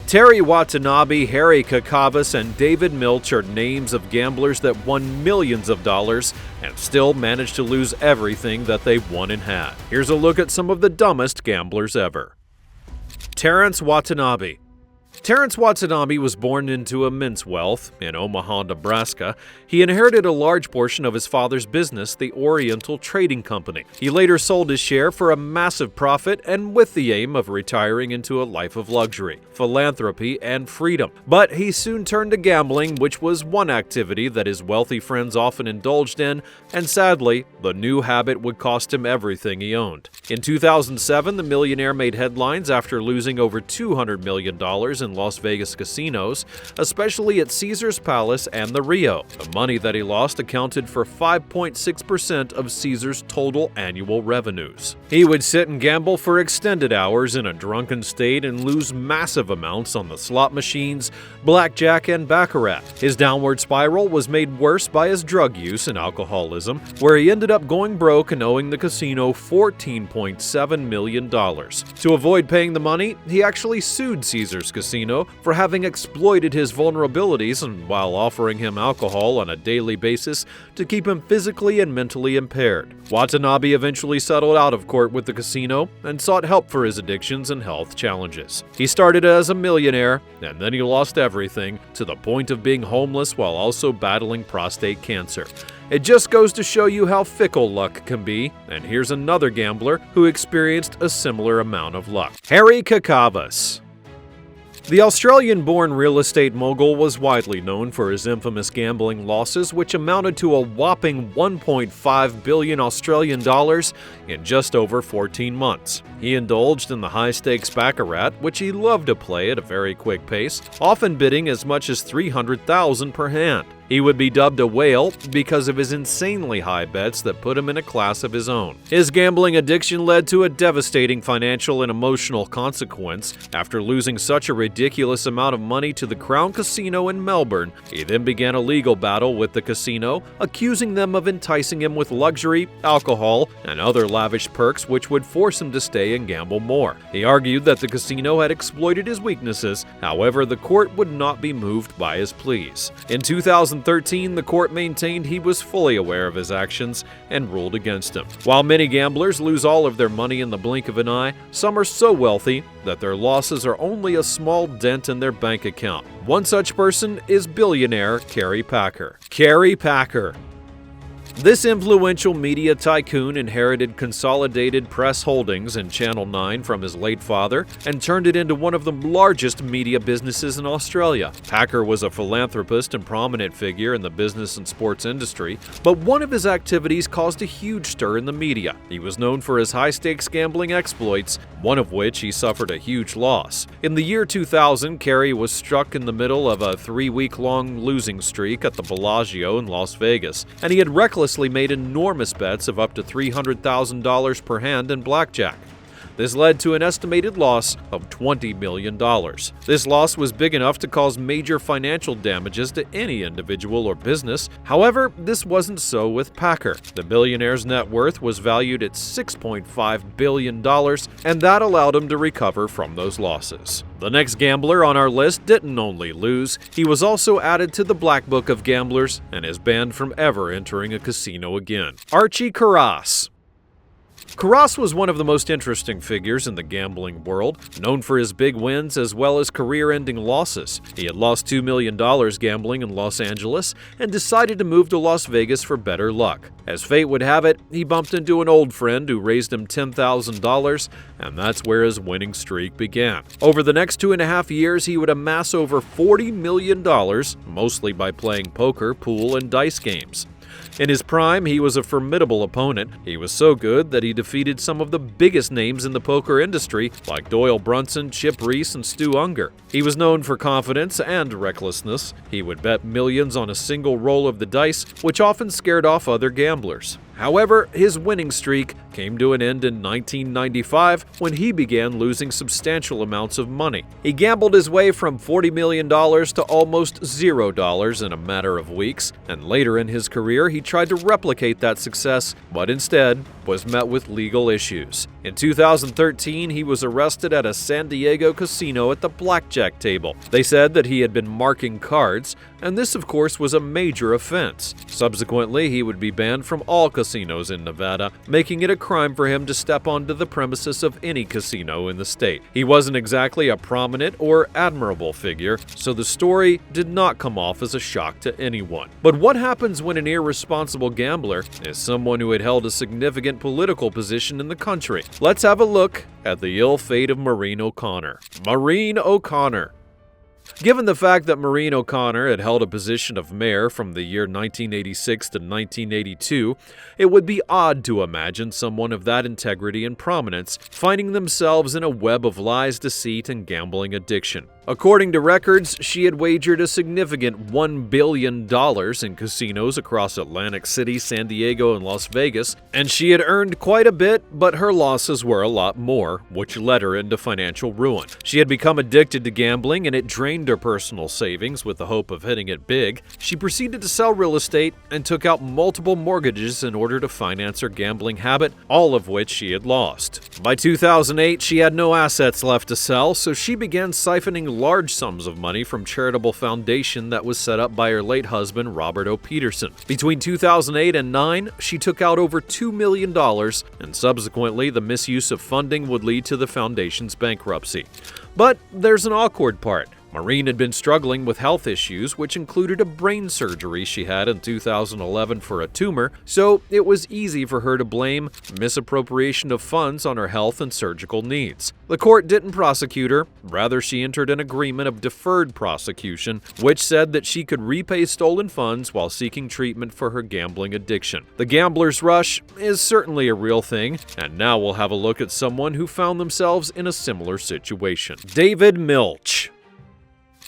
Terrance Watanabe, Harry Kakavas, and David Milch are names of gamblers that won millions of dollars and still managed to lose everything that they won and had. Here's a look at some of the dumbest gamblers ever. Terrance Watanabe. Terrance Watanabe was born into immense wealth in Omaha, Nebraska. He inherited a large portion of his father's business, the Oriental Trading Company. He later sold his share for a massive profit and with the aim of retiring into a life of luxury, philanthropy, and freedom. But he soon turned to gambling, which was one activity that his wealthy friends often indulged in, and sadly, the new habit would cost him everything he owned. In 2007, the millionaire made headlines after losing over $200 million in Las Vegas casinos, especially at Caesars Palace and the Rio. The money that he lost accounted for 5.6% of Caesars' total annual revenues. He would sit and gamble for extended hours in a drunken state and lose massive amounts on the slot machines, blackjack, and baccarat. His downward spiral was made worse by his drug use and alcoholism, where he ended up going broke and owing the casino $14.7 million. To avoid paying the money, he actually sued Caesars Casino for having exploited his vulnerabilities and while offering him alcohol on a daily basis to keep him physically and mentally impaired. Watanabe eventually settled out of court with the casino and sought help for his addictions and health challenges. He started as a millionaire, and then he lost everything to the point of being homeless while also battling prostate cancer. It just goes to show you how fickle luck can be, and here's another gambler who experienced a similar amount of luck. Harry Kakavas. The Australian-born real estate mogul was widely known for his infamous gambling losses, which amounted to a whopping 1.5 billion Australian dollars in just over 14 months. He indulged in the high-stakes baccarat, which he loved to play at a very quick pace, often bidding as much as $300,000 per hand. He would be dubbed a whale because of his insanely high bets that put him in a class of his own. His gambling addiction led to a devastating financial and emotional consequence. After losing such a ridiculous amount of money to the Crown Casino in Melbourne, he then began a legal battle with the casino, accusing them of enticing him with luxury, alcohol, and other lavish perks which would force him to stay and gamble more. He argued that the casino had exploited his weaknesses. However, the court would not be moved by his pleas. In 2013, the court maintained he was fully aware of his actions and ruled against him. While many gamblers lose all of their money in the blink of an eye, some are so wealthy that their losses are only a small dent in their bank account. One such person is billionaire Kerry Packer. Kerry Packer. This influential media tycoon inherited Consolidated Press Holdings and Channel 9 from his late father and turned it into one of the largest media businesses in Australia. Packer was a philanthropist and prominent figure in the business and sports industry, but one of his activities caused a huge stir in the media. He was known for his high-stakes gambling exploits, one of which he suffered a huge loss. In the year 2000, Kerry was struck in the middle of a 3-week-long losing streak at the Bellagio in Las Vegas, and he had recklessly made enormous bets of up to $300,000 per hand in blackjack. This led to an estimated loss of $20 million. This loss was big enough to cause major financial damages to any individual or business. However, this wasn't so with Packer. The billionaire's net worth was valued at $6.5 billion, and that allowed him to recover from those losses. The next gambler on our list didn't only lose, he was also added to the Black Book of Gamblers and is banned from ever entering a casino again. Archie Karas. Karas was one of the most interesting figures in the gambling world, known for his big wins as well as career-ending losses. He had lost $2 million gambling in Los Angeles and decided to move to Las Vegas for better luck. As fate would have it, he bumped into an old friend who raised him $10,000, and that's where his winning streak began. Over the next 2.5 years, he would amass over $40 million, mostly by playing poker, pool, and dice games. In his prime, he was a formidable opponent. He was so good that he defeated some of the biggest names in the poker industry, like Doyle Brunson, Chip Reese, and Stu Ungar. He was known for confidence and recklessness. He would bet millions on a single roll of the dice, which often scared off other gamblers. However, his winning streak came to an end in 1995 when he began losing substantial amounts of money. He gambled his way from $40 million to almost $0 in a matter of weeks, and later in his career he tried to replicate that success, but instead was met with legal issues. In 2013, he was arrested at a San Diego casino at the blackjack table. They said that he had been marking cards, and this of course was a major offense. Subsequently, he would be banned from all casinos in Nevada, making it a crime for him to step onto the premises of any casino in the state. He wasn't exactly a prominent or admirable figure, so the story did not come off as a shock to anyone. But what happens when an irresponsible gambler is someone who had held a significant political position in the country? Let's have a look at the ill fate of Maureen O'Connor. Maureen O'Connor. Given the fact that Maureen O'Connor had held a position of mayor from the year 1986 to 1982, it would be odd to imagine someone of that integrity and prominence finding themselves in a web of lies, deceit, and gambling addiction. According to records, she had wagered a significant $1 billion in casinos across Atlantic City, San Diego, and Las Vegas, and she had earned quite a bit, but her losses were a lot more, which led her into financial ruin. She had become addicted to gambling, and it drained her personal savings with the hope of hitting it big. She proceeded to sell real estate and took out multiple mortgages in order to finance her gambling habit, all of which she had lost. By 2008, she had no assets left to sell, so she began siphoning large sums of money from charitable foundation that was set up by her late husband, Robert O. Peterson. Between 2008 and 2009, she took out over $2 million, and subsequently the misuse of funding would lead to the foundation's bankruptcy. But there's an awkward part. Maureen had been struggling with health issues, which included a brain surgery she had in 2011 for a tumor, so it was easy for her to blame misappropriation of funds on her health and surgical needs. The court didn't prosecute her, rather she entered an agreement of deferred prosecution, which said that she could repay stolen funds while seeking treatment for her gambling addiction. The gambler's rush is certainly a real thing, and now we'll have a look at someone who found themselves in a similar situation. David Milch.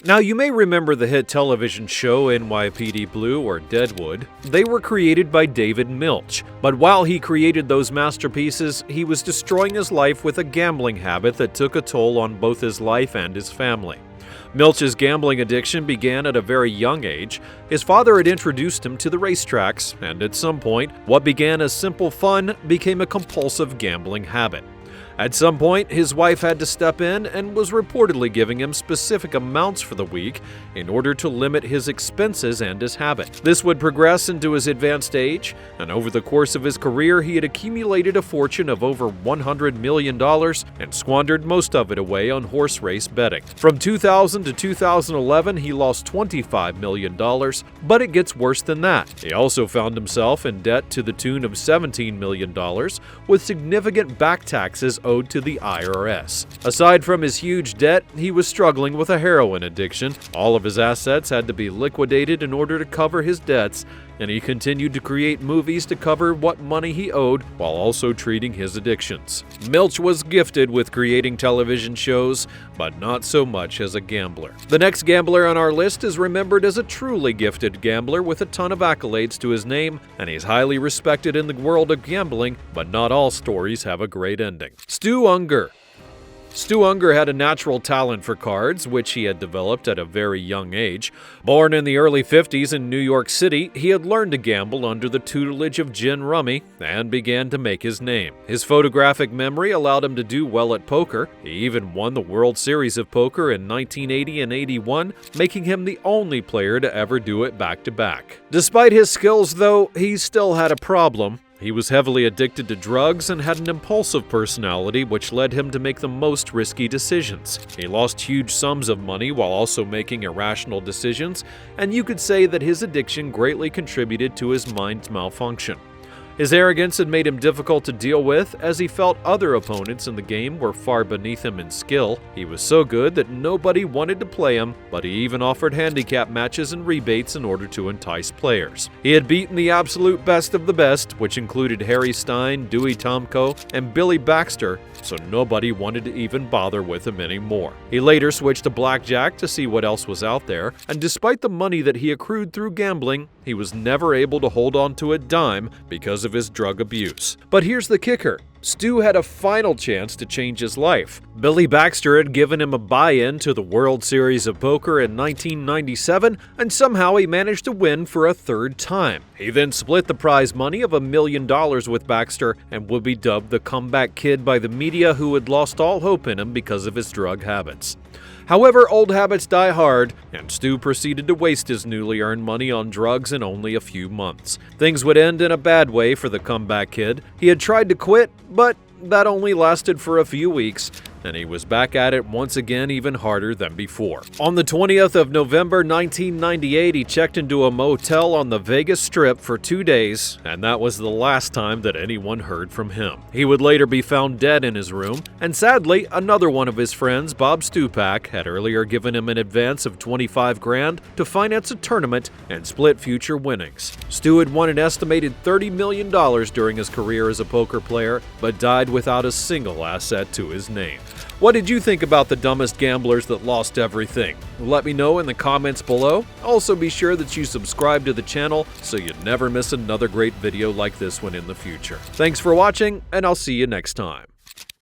Now, you may remember the hit television show NYPD Blue or Deadwood. They were created by David Milch, but while he created those masterpieces, he was destroying his life with a gambling habit that took a toll on both his life and his family. Milch's gambling addiction began at a very young age. His father had introduced him to the racetracks, and at some point, what began as simple fun became a compulsive gambling habit. At some point, his wife had to step in and was reportedly giving him specific amounts for the week in order to limit his expenses and his habit. This would progress into his advanced age, and over the course of his career, he had accumulated a fortune of over $100 million and squandered most of it away on horse race betting. From 2000 to 2011, he lost $25 million, but it gets worse than that. He also found himself in debt to the tune of $17 million, with significant back taxes owed to the IRS. Aside from his huge debt, he was struggling with a heroin addiction. All of his assets had to be liquidated in order to cover his debts, and he continued to create movies to cover what money he owed while also treating his addictions. Milch was gifted with creating television shows, but not so much as a gambler. The next gambler on our list is remembered as a truly gifted gambler with a ton of accolades to his name, and he's highly respected in the world of gambling, but not all stories have a great ending. Stu Ungar. Stu Ungar had a natural talent for cards, which he had developed at a very young age. Born in the early 50s in New York City, he had learned to gamble under the tutelage of Gin Rummy and began to make his name. His photographic memory allowed him to do well at poker. He even won the World Series of Poker in 1980 and 81, making him the only player to ever do it back-to-back. Despite his skills, though, he still had a problem. He was heavily addicted to drugs and had an impulsive personality, which led him to make the most risky decisions. He lost huge sums of money while also making irrational decisions, and you could say that his addiction greatly contributed to his mind's malfunction. His arrogance had made him difficult to deal with, as he felt other opponents in the game were far beneath him in skill. He was so good that nobody wanted to play him, but he even offered handicap matches and rebates in order to entice players. He had beaten the absolute best of the best, which included Harry Stein, Dewey Tomko, and Billy Baxter, so nobody wanted to even bother with him anymore. He later switched to blackjack to see what else was out there, and despite the money that he accrued through gambling, he was never able to hold on to a dime because of of his drug abuse. But here's the kicker. Stu had a final chance to change his life. Billy Baxter had given him a buy-in to the World Series of Poker in 1997, and somehow he managed to win for a third time. He then split the prize money of $1 million with Baxter and would be dubbed the comeback kid by the media, who had lost all hope in him because of his drug habits. However, old habits die hard, and Stu proceeded to waste his newly earned money on drugs in only a few months. Things would end in a bad way for the comeback kid. He had tried to quit, but that only lasted for a few weeks, and he was back at it once again, even harder than before. On the 20th of November 1998, he checked into a motel on the Vegas Strip for 2 days, and that was the last time that anyone heard from him. He would later be found dead in his room, and sadly, another one of his friends, Bob Stupak, had earlier given him an advance of $25,000 to finance a tournament and split future winnings. Stu had won an estimated $30 million during his career as a poker player, but died without a single asset to his name. What did you think about the dumbest gamblers that lost everything? Let me know in the comments below. Also, be sure that you subscribe to the channel so you never miss another great video like this one in the future. Thanks for watching, and I'll see you next time.